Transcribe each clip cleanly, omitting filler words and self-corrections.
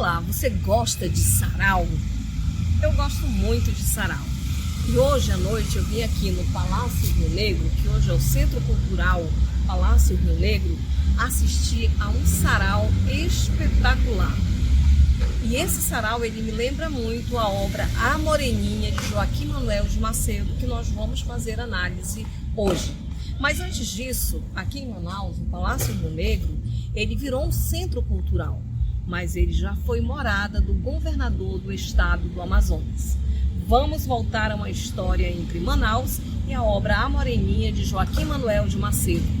Olá, você gosta de sarau? Eu gosto muito de sarau. E hoje à noite eu vim aqui no Palácio Rio Negro, que hoje é o Centro Cultural Palácio Rio Negro, assistir a um sarau espetacular. E esse sarau, ele me lembra muito a obra A Moreninha, de Joaquim Manuel de Macedo, que nós vamos fazer análise hoje. Mas antes disso, aqui em Manaus, o Palácio Rio Negro, ele virou um centro cultural, mas ele já foi morada do governador do estado do Amazonas. Vamos voltar a uma história entre Manaus e a obra A Moreninha, de Joaquim Manuel de Macedo.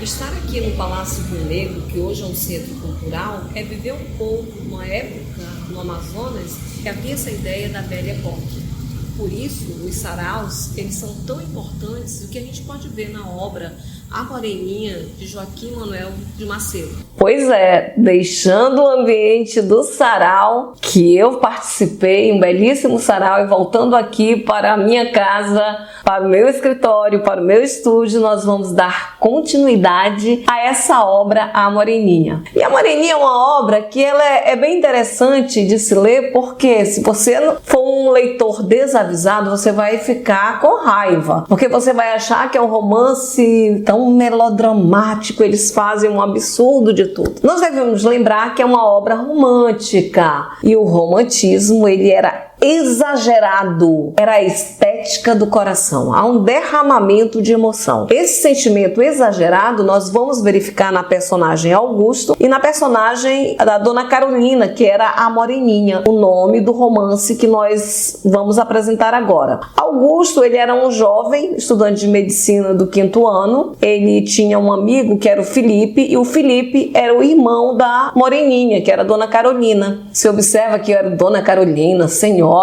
Estar aqui no Palácio Rio Negro, que hoje é um centro cultural, é viver um pouco numa época no Amazonas que havia essa ideia da Belle Époque. Por isso, os saraus, eles são tão importantes, o que a gente pode ver na obra A Moreninha, de Joaquim Manuel de Macedo. Pois é, deixando o ambiente do sarau, que eu participei, um belíssimo sarau, e voltando aqui para a minha casa, para o meu escritório, para o meu estúdio, nós vamos dar continuidade a essa obra, A Moreninha. E A Moreninha é uma obra que ela é bem interessante de se ler, porque se você for um leitor desavisado, você vai ficar com raiva, porque você vai achar que é um romance tão melodramático, eles fazem um absurdo de tudo. Nós devemos lembrar que é uma obra romântica, e o romantismo, ele era exagerado, era a estética do coração, há um derramamento de emoção. Esse sentimento exagerado nós vamos verificar na personagem Augusto e na personagem da Dona Carolina, que era a Moreninha, o nome do romance que nós vamos apresentar agora. Augusto, ele era um jovem estudante de medicina do 5º ano, ele tinha um amigo que era o Felipe, e o Felipe era o irmão da Moreninha, que era a Dona Carolina. Se observa que era Dona Carolina, senhora,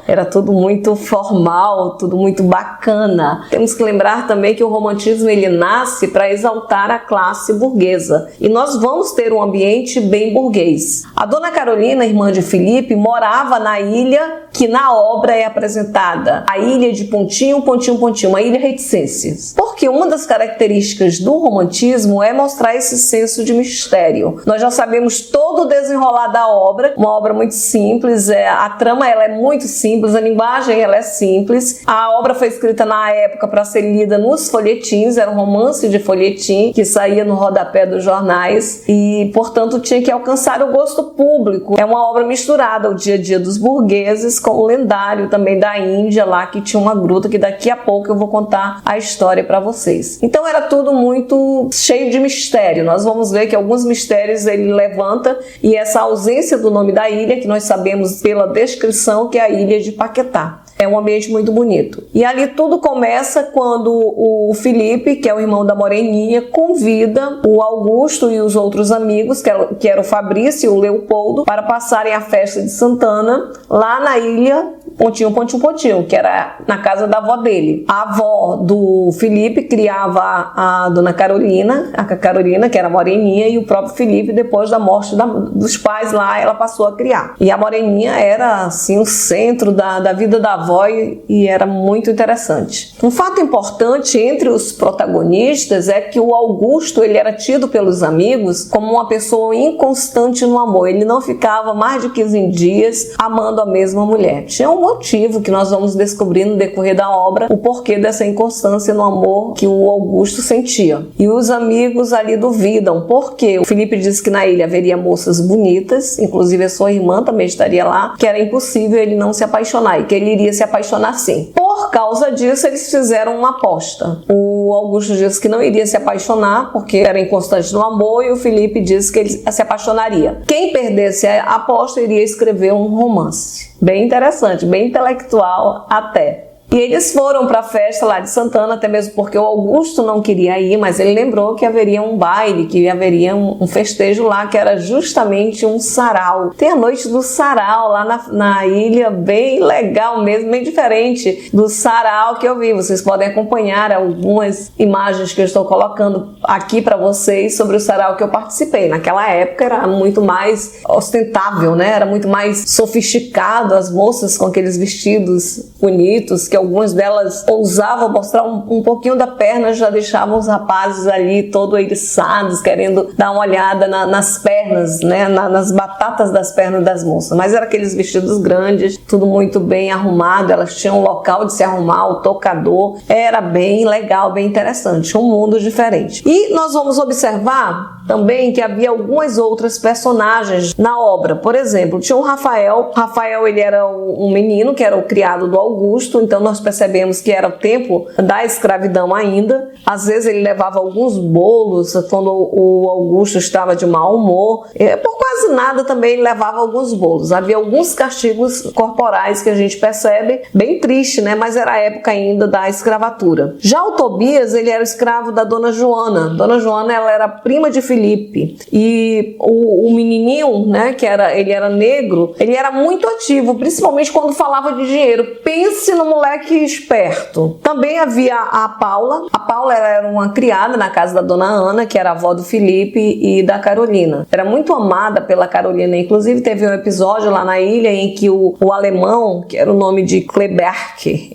era tudo muito formal, tudo muito bacana. Temos que lembrar também que o romantismo, ele nasce para exaltar a classe burguesa, e nós vamos ter um ambiente bem burguês. A Dona Carolina, irmã de Felipe, morava na ilha que na obra é apresentada, a ilha de Pontinho, Pontinho, Pontinho, uma ilha reticências. Porque uma das características do romantismo é mostrar esse senso de mistério. Nós já sabemos todo o desenrolar da obra, uma obra muito simples, a trama ela é muito simples, a linguagem ela é simples. A obra foi escrita na época para ser lida nos folhetins, era um romance de folhetim que saía no rodapé dos jornais e, portanto, tinha que alcançar o gosto público. É uma obra misturada ao dia a dia dos burgueses com o lendário também da Índia lá, que tinha uma gruta, que daqui a pouco eu vou contar a história para vocês. Então era tudo muito cheio de mistério. Nós vamos ver que alguns mistérios ele levanta, e essa ausência do nome da ilha, que nós sabemos pela descrição que é a ilha de Paquetá. É um ambiente muito bonito. E ali tudo começa quando o Felipe, que é o irmão da Moreninha, convida o Augusto e os outros amigos, que era o Fabrício e o Leopoldo, para passarem a festa de Santana lá na ilha Pontinho, Pontinho, Pontinho, que era na casa da avó dele. A avó do Felipe criava a Dona Carolina, a Carolina, que era a Moreninha, e o próprio Felipe, depois da morte dos pais lá, ela passou a criar. E a Moreninha era, assim, o centro da vida da avó, e era muito interessante. Um fato importante entre os protagonistas é que o Augusto, ele era tido pelos amigos como uma pessoa inconstante no amor. Ele não ficava mais de 15 dias amando a mesma mulher. Tinha um motivo que nós vamos descobrir no decorrer da obra, o porquê dessa inconstância no amor que o Augusto sentia. E os amigos ali duvidam, porque o Felipe disse que na ilha haveria moças bonitas, inclusive a sua irmã também estaria lá, que era impossível ele não se apaixonar, e que ele iria se apaixonar sim. Por causa disso, eles fizeram uma aposta. O Augusto disse que não iria se apaixonar porque era inconstante no amor, e o Felipe disse que ele se apaixonaria. Quem perdesse a aposta iria escrever um romance. Bem interessante, bem intelectual até. E eles foram para a festa lá de Santana, até mesmo porque o Augusto não queria ir, mas ele lembrou que haveria um baile, que haveria um festejo lá, que era justamente um sarau. Tem a noite do sarau lá na ilha, bem legal mesmo, bem diferente do sarau que eu vi. Vocês podem acompanhar algumas imagens que eu estou colocando aqui para vocês sobre o sarau que eu participei. Naquela época era muito mais ostentável, né? Era muito mais sofisticado, as moças com aqueles vestidos bonitos, que algumas delas ousavam mostrar um pouquinho da perna, já deixavam os rapazes ali todo eriçados, querendo dar uma olhada nas pernas, né? Nas batatas das pernas das moças. Mas eram aqueles vestidos grandes, tudo muito bem arrumado, elas tinham um local de se arrumar, o tocador, era bem legal, bem interessante, um mundo diferente. E nós vamos observar também que havia algumas outras personagens na obra. Por exemplo, tinha o Rafael. Rafael, ele era um menino que era o criado do Augusto, então nós percebemos que era o tempo da escravidão ainda. Às vezes ele levava alguns bolos quando o Augusto estava de mau humor. Por quase nada também ele levava alguns bolos. Havia alguns castigos corporais que a gente percebe, bem triste, né? Mas era a época ainda da escravatura. Já o Tobias, ele era escravo da Dona Joana. Dona Joana, ela era prima de Filipe. E o menininho, né, ele era negro, ele era muito ativo, principalmente quando falava de dinheiro. Pense no moleque esperto. Também havia a Paula. A Paula, ela era uma criada na casa da Dona Ana, que era a avó do Filipe e da Carolina. Era muito amada pela Carolina. Inclusive, teve um episódio lá na ilha em que o alemão, que era o nome de Kleberg,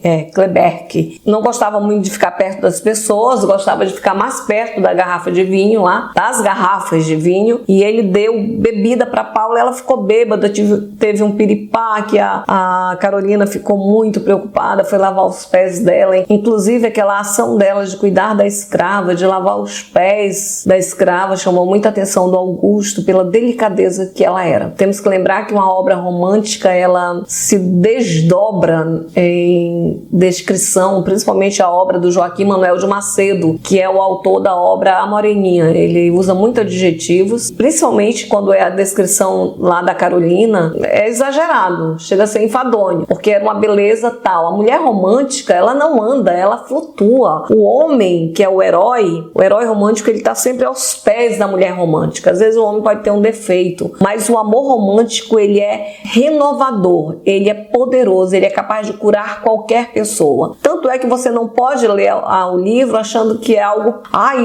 não gostava muito de ficar perto das pessoas, gostava de ficar mais perto da garrafa de vinho lá, das garrafas de vinho, e ele deu bebida para Paula, ela ficou bêbada, teve um piripá que a Carolina ficou muito preocupada, foi lavar os pés dela, inclusive aquela ação dela de cuidar da escrava, de lavar os pés da escrava, chamou muita atenção do Augusto pela delicadeza que ela era. Temos que lembrar que uma obra romântica, ela se desdobra em descrição, principalmente a obra do Joaquim Manuel de Macedo, que é o autor da obra A Moreninha. Ele usa muito adjetivos, principalmente quando é a descrição lá da Carolina, é exagerado, chega a ser enfadonho, porque era uma beleza tal. A mulher romântica, ela não anda, ela flutua. O homem, que é o herói romântico, ele está sempre aos pés da mulher romântica. Às vezes o homem pode ter um defeito, mas o amor romântico, ele é renovador, ele é poderoso, ele é capaz de curar qualquer pessoa. Tanto é que você não pode ler o livro achando que é algo,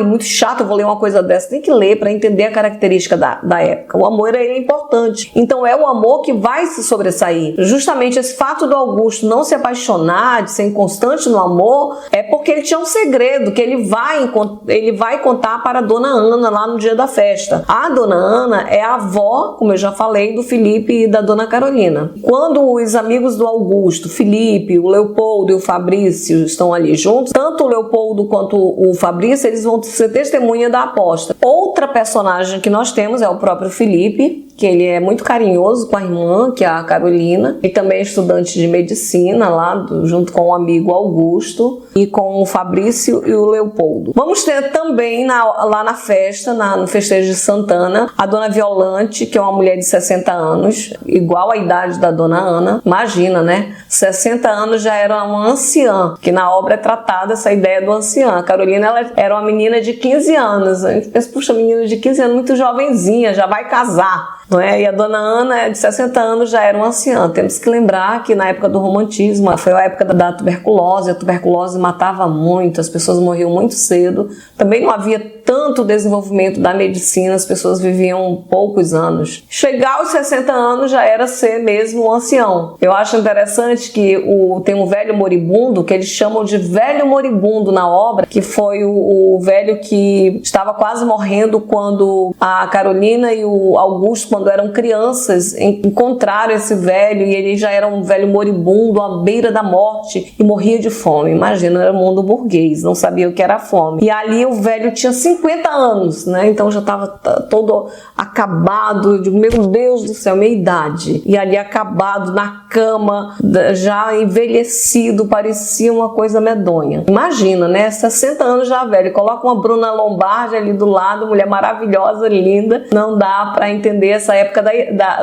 muito chato, eu vou ler uma coisa dessa. Tem que ler para entender a característica da época. O amor, ele é importante. Então é o amor que vai se sobressair. Justamente esse fato do Augusto não se apaixonar, de ser inconstante no amor, é porque ele tinha um segredo que ele vai contar para a Dona Ana lá no dia da festa. A Dona Ana é a avó, como eu já falei, do Filipe e da Dona Carolina. Quando os amigos do Augusto, Filipe, o Leopoldo e o Fabrício estão ali juntos, tanto o Leopoldo quanto o Fabrício, eles vão ser testemunha da aposta. Outra personagem que nós temos é o próprio Filipe, que ele é muito carinhoso com a irmã, que é a Carolina, e também é estudante de medicina lá, junto com o amigo Augusto, e com o Fabrício e o Leopoldo. Vamos ter também lá na festa, no festejo de Santana, a Dona Violante, que é uma mulher de 60 anos, igual à idade da Dona Ana. Imagina, né? 60 anos já era uma anciã, que na obra é tratada essa ideia do anciã. A Carolina, ela era uma menina de 15 anos. A gente pensa, puxa, menina de 15 anos, muito jovenzinha, já vai casar. Não é? E a Dona Ana, de 60 anos, já era uma anciã. Temos que lembrar que na época do romantismo, foi a época da tuberculose, a tuberculose matava muito, as pessoas morriam muito cedo. Também não havia tanto desenvolvimento da medicina, as pessoas viviam poucos anos. Chegar aos 60 anos já era ser mesmo um ancião. Eu acho interessante que tem um velho moribundo, que eles chamam de velho moribundo na obra, que foi o velho que estava quase morrendo quando a Carolina e o Augusto, quando eram crianças, encontraram esse velho, e ele já era um velho moribundo à beira da morte e morria de fome. Imagina, era o mundo burguês, não sabia o que era fome. E ali o velho tinha 50 anos, né? Então já estava todo acabado. Eu digo, meu Deus do céu, minha idade. E ali acabado na cama, já envelhecido, parecia uma coisa medonha. Imagina, né? 60 anos já velho. Coloca uma Bruna Lombardi ali do lado, mulher maravilhosa, linda. Não dá para entender essa época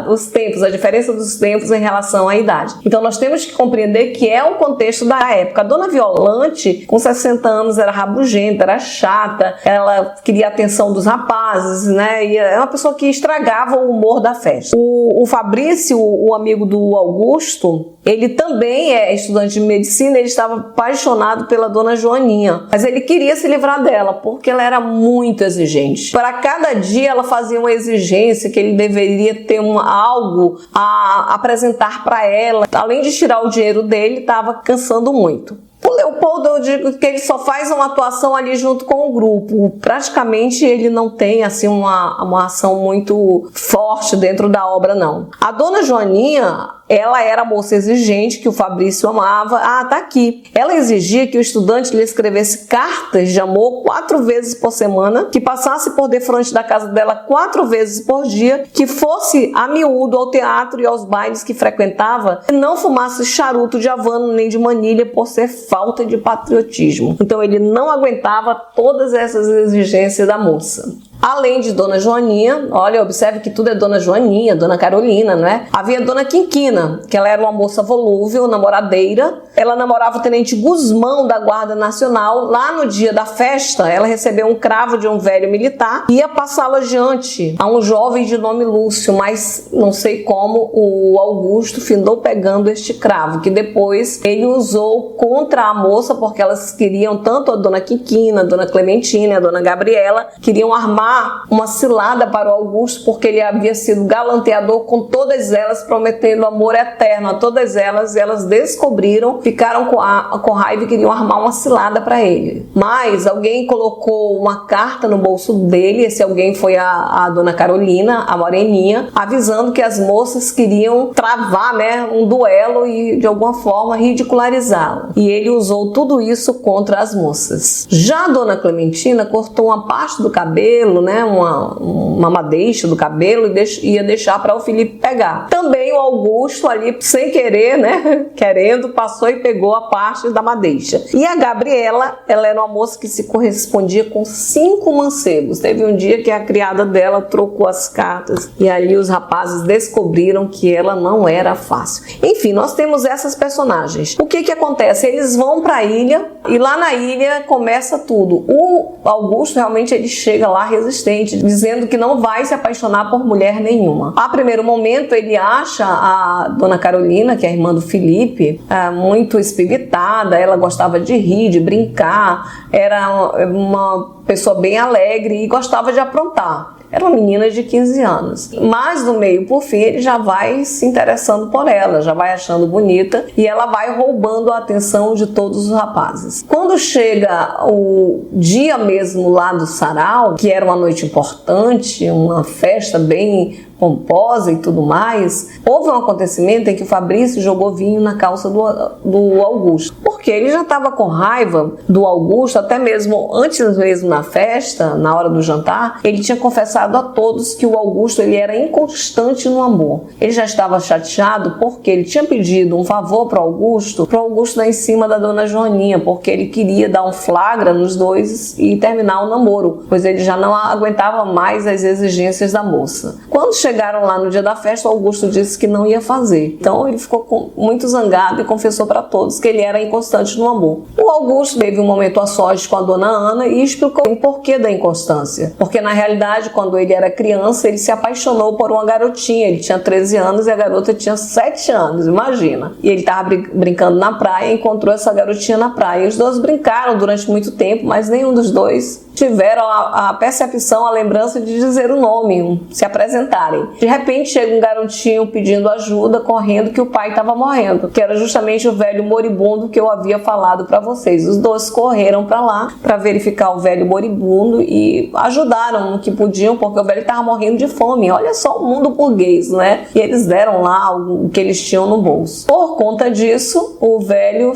dos tempos, a diferença dos tempos em relação à idade. Então nós temos que compreender que é o contexto da época. A dona Violante, com 60 anos, era rabugenta, era chata, ela queria a atenção dos rapazes, né? E é uma pessoa que estragava o humor da festa. O Fabrício, o amigo do Augusto, ele também é estudante de medicina, ele estava apaixonado pela dona Joaninha, mas ele queria se livrar dela, porque ela era muito exigente. Para cada dia ela fazia uma exigência que ele deveria ter algo a apresentar para ela. Além de tirar o dinheiro dele, estava cansando muito. O Leopoldo, eu digo que ele só faz uma atuação ali junto com o grupo. Praticamente ele não tem assim uma ação muito forte dentro da obra, não. A dona Joaninha, ela era a moça exigente que o Fabrício amava. Ah, tá aqui. Ela exigia que o estudante lhe escrevesse cartas de amor 4 vezes por semana, que passasse por defronte da casa dela 4 vezes por dia, que fosse a miúdo ao teatro e aos bailes que frequentava, e não fumasse charuto de Havana nem de manilha por ser falta de patriotismo. Então ele não aguentava todas essas exigências da moça. Além de Dona Joaninha, olha, observe que tudo é Dona Joaninha, Dona Carolina, não é? Havia Dona Quinquina, que ela era uma moça volúvel, namoradeira. Ela namorava o Tenente Guzmão da Guarda Nacional. Lá no dia da festa, ela recebeu um cravo de um velho militar e ia passá-lo adiante a um jovem de nome Lúcio, mas não sei como o Augusto findou pegando este cravo, que depois ele usou contra a moça, porque elas queriam, tanto a Dona Quinquina, a Dona Clementina e a Dona Gabriela, queriam armar uma cilada para o Augusto, porque ele havia sido galanteador com todas elas, prometendo amor eterno a todas elas, e elas descobriram, ficaram com raiva e queriam armar uma cilada para ele. Mas alguém colocou uma carta no bolso dele, esse alguém foi a Dona Carolina, a moreninha, avisando que as moças queriam travar, né, um duelo e de alguma forma ridicularizá-lo. E ele usou tudo isso contra as moças. Já a Dona Clementina cortou uma parte do cabelo, né, uma madeixa do cabelo, e ia deixar para o Felipe pegar. Também o Augusto ali, sem querer, né, querendo, passou e pegou a parte da madeixa. E a Gabriela, ela era uma moça que se correspondia com 5 mancebos. Teve um dia que a criada dela trocou as cartas e ali os rapazes descobriram que ela não era fácil. Enfim, nós temos essas personagens. O que acontece? Eles vão para a ilha e lá na ilha começa tudo. O Augusto realmente ele chega lá resistente, dizendo que não vai se apaixonar por mulher nenhuma. A primeiro momento ele acha a Dona Carolina, que é a irmã do Felipe, muito espivitada, ela gostava de rir, de brincar, era uma pessoa bem alegre e gostava de aprontar. Era uma menina de 15 anos. Mas do meio por fim ele já vai se interessando por ela, já vai achando bonita e ela vai roubando a atenção de todos os rapazes. Quando chega o dia mesmo lá do sarau, que era uma noite importante, uma festa bem pomposa e tudo mais, houve um acontecimento em que o Fabrício jogou vinho na calça do Augusto, porque ele já estava com raiva do Augusto, até mesmo antes mesmo na festa, na hora do jantar, ele tinha confessado a todos que o Augusto ele era inconstante no amor. Ele já estava chateado porque ele tinha pedido um favor para o Augusto dar em cima da Dona Joaninha, porque ele queria dar um flagra nos dois e terminar o namoro, pois ele já não aguentava mais as exigências da moça. Quando chegaram lá no dia da festa, o Augusto disse que não ia fazer. Então ele ficou muito zangado e confessou para todos que ele era inconstante no amor. O Augusto teve um momento a sós com a Dona Ana e explicou o porquê da inconstância. Porque na realidade, quando ele era criança, ele se apaixonou por uma garotinha. Ele tinha 13 anos e a garota tinha 7 anos, imagina. E ele estava brincando na praia e encontrou essa garotinha na praia. E os dois brincaram durante muito tempo, mas nenhum dos dois tiveram a percepção, a lembrança de dizer o nome, se apresentarem. De repente chega um garotinho pedindo ajuda, correndo, que o pai estava morrendo, que era justamente o velho moribundo que eu havia falado para vocês. Os dois correram para lá para verificar o velho moribundo e ajudaram no que podiam, porque o velho estava morrendo de fome. Olha só o mundo burguês, não é? E eles deram lá o que eles tinham no bolso. Por conta disso, o velho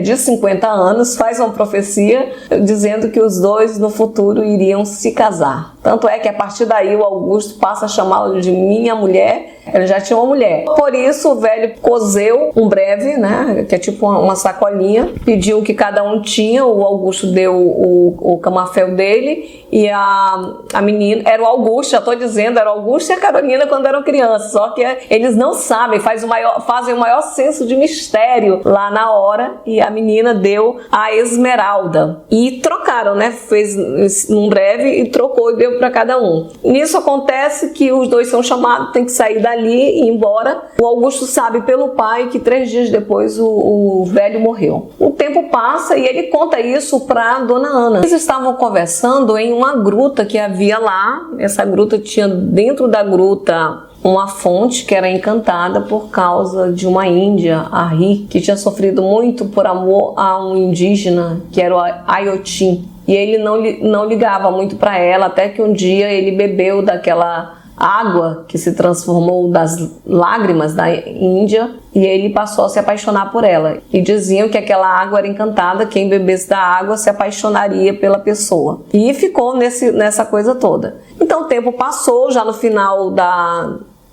de 50 anos faz uma profecia dizendo que os dois no futuro iriam se casar. Tanto é que a partir daí o Augusto passa a chamá-lo de minha mulher Ele já tinha uma mulher. Por isso o velho coseu um breve, né, que é tipo uma sacolinha, pediu que cada um tinha, o Augusto deu o camafeu dele e a menina, era o Augusto, já tô dizendo, era o Augusto e a Carolina quando eram crianças, só que eles não sabem, fazem o maior senso de mistério lá na hora, e a menina deu a Esmeralda. E trocaram, né, fez num breve e trocou e deu para cada um. Nisso acontece que os dois são chamados, tem que sair dali e ir embora. O Augusto sabe pelo pai que 3 dias depois o velho morreu. O tempo passa e ele conta isso para Dona Ana. Eles estavam conversando em uma gruta que havia lá. Essa gruta tinha dentro da gruta uma fonte que era encantada por causa de uma índia, a Ri, que tinha sofrido muito por amor a um indígena que era o Ayotim. E ele não ligava muito para ela, até que um dia ele bebeu daquela água que se transformou das lágrimas da Índia e ele passou a se apaixonar por ela. E diziam que aquela água era encantada, quem bebesse da água se apaixonaria pela pessoa. E ficou nessa coisa toda. Então o tempo passou, já no final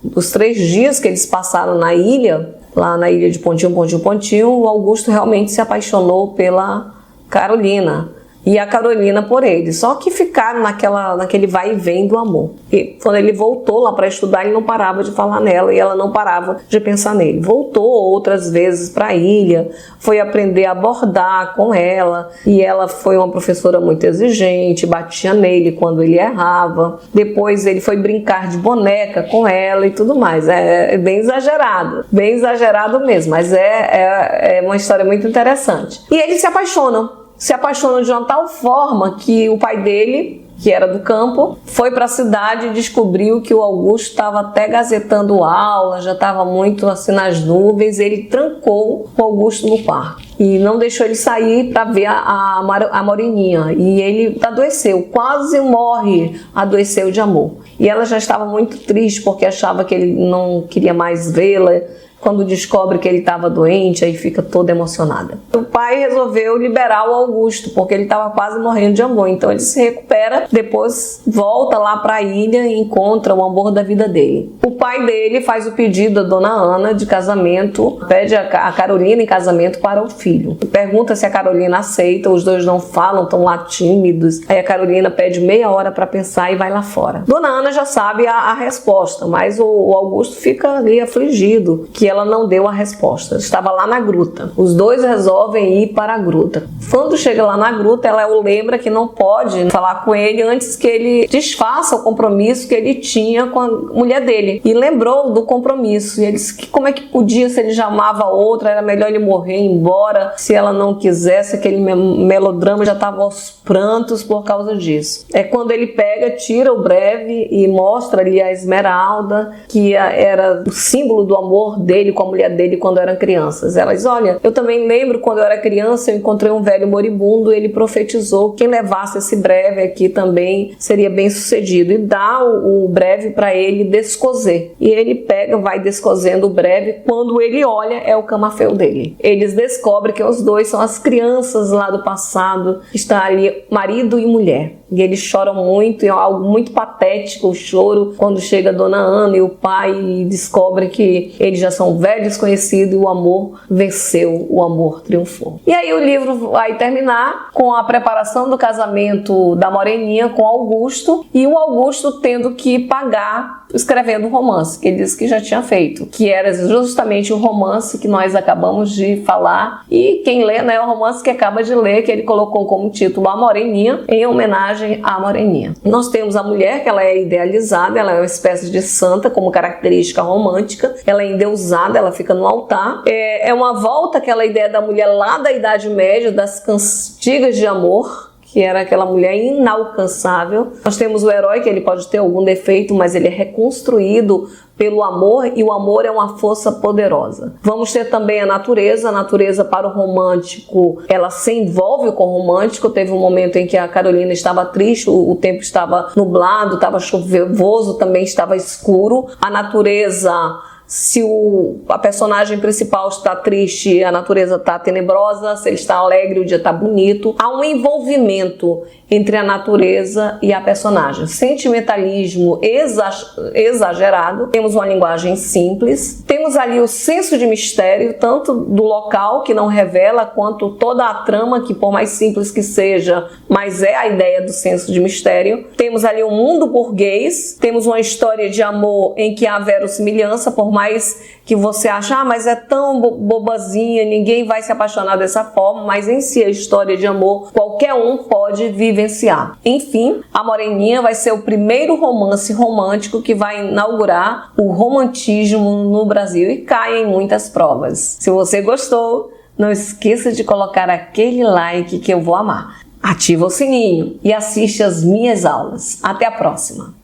dos 3 dias que eles passaram na ilha, lá na ilha de Pontinho, o Augusto realmente se apaixonou pela Carolina. E a Carolina por ele, só que ficaram naquele vai e vem do amor. E quando ele voltou lá para estudar, ele não parava de falar nela e ela não parava de pensar nele. Voltou outras vezes para a ilha, foi aprender a bordar com ela, e ela foi uma professora muito exigente, batia nele quando ele errava. Depois ele foi brincar de boneca com ela e tudo mais. É bem exagerado mesmo, mas é uma história muito interessante. E eles se apaixonam de uma tal forma que o pai dele, que era do campo, foi para a cidade e descobriu que o Augusto estava até gazetando aula, já estava muito assim nas nuvens. Ele trancou o Augusto no quarto e não deixou ele sair para ver a Moreninha. E ele adoeceu, quase morre, adoeceu de amor. E ela já estava muito triste porque achava que ele não queria mais vê-la. Quando descobre que ele estava doente, aí fica toda emocionada. O pai resolveu liberar o Augusto, porque ele estava quase morrendo de amor. Então ele se recupera, depois volta lá para a ilha e encontra o amor da vida dele. O pai dele faz o pedido da Dona Ana de casamento, pede a Carolina em casamento para o filho. Pergunta se a Carolina aceita, os dois não falam, estão lá tímidos. Aí a Carolina pede meia hora para pensar e vai lá fora. Dona Ana já sabe a resposta, mas o Augusto fica ali afligido, que ela não deu a resposta. Estava lá na gruta. Os dois resolvem ir para a gruta. Quando chega lá na gruta, ela o lembra que não pode falar com ele antes que ele desfaça o compromisso que ele tinha com a mulher dele. E lembrou do compromisso. E ele disse que como é que podia, se ele já amava outra, era melhor ele morrer e ir embora, se ela não quisesse. Aquele melodrama já estava aos prantos por causa disso. É quando ele pega, tira o breve e mostra ali a Esmeralda, que era o símbolo do amor dele com a mulher dele quando eram crianças. Ela diz: olha, eu também lembro quando eu era criança, eu encontrei um velho moribundo, ele profetizou quem levasse esse breve aqui também seria bem sucedido, e dá o breve para ele descoser. E ele pega, vai descosendo o breve, quando ele olha é o camafeu dele. Eles descobrem que os dois são as crianças lá do passado, está ali marido e mulher. E eles choram muito, é algo muito patético o choro quando chega a Dona Ana e o pai e descobre que eles já são velhos conhecidos e o amor venceu, o amor triunfou. E aí o livro vai terminar com a preparação do casamento da Moreninha com Augusto, e o Augusto tendo que pagar escrevendo um romance, que ele disse que já tinha feito, que era justamente o romance que nós acabamos de falar, e quem lê, né, o romance que acaba de ler, que ele colocou como título A Moreninha, em homenagem à Moreninha. Nós temos a mulher, que ela é idealizada, ela é uma espécie de santa, como característica romântica, ela é endeusada, ela fica no altar. É uma volta àquela ideia da mulher lá da Idade Média, das cantigas de amor, que era aquela mulher inalcançável. Nós temos o herói, que ele pode ter algum defeito, mas ele é reconstruído pelo amor, e o amor é uma força poderosa. Vamos ter também a natureza para o romântico, ela se envolve com o romântico. Teve um momento em que a Carolina estava triste, o tempo estava nublado, estava chuvoso, também estava escuro. A natureza se a personagem principal está triste, a natureza está tenebrosa, se ele está alegre, o dia está bonito. Há um envolvimento entre a natureza e a personagem. Sentimentalismo exagerado. Temos uma linguagem simples. Temos ali o senso de mistério, tanto do local, que não revela, quanto toda a trama, que por mais simples que seja, mas é a ideia do senso de mistério. Temos ali um mundo burguês. Temos uma história de amor em que há verossimilhança, por mais que você ache, mas é tão bobazinha, ninguém vai se apaixonar dessa forma, mas em si a história de amor qualquer um pode vivenciar. Enfim, A Moreninha vai ser o primeiro romance romântico que vai inaugurar o romantismo no Brasil e cai em muitas provas. Se você gostou, não esqueça de colocar aquele like que eu vou amar. Ativa o sininho e assiste às minhas aulas. Até a próxima!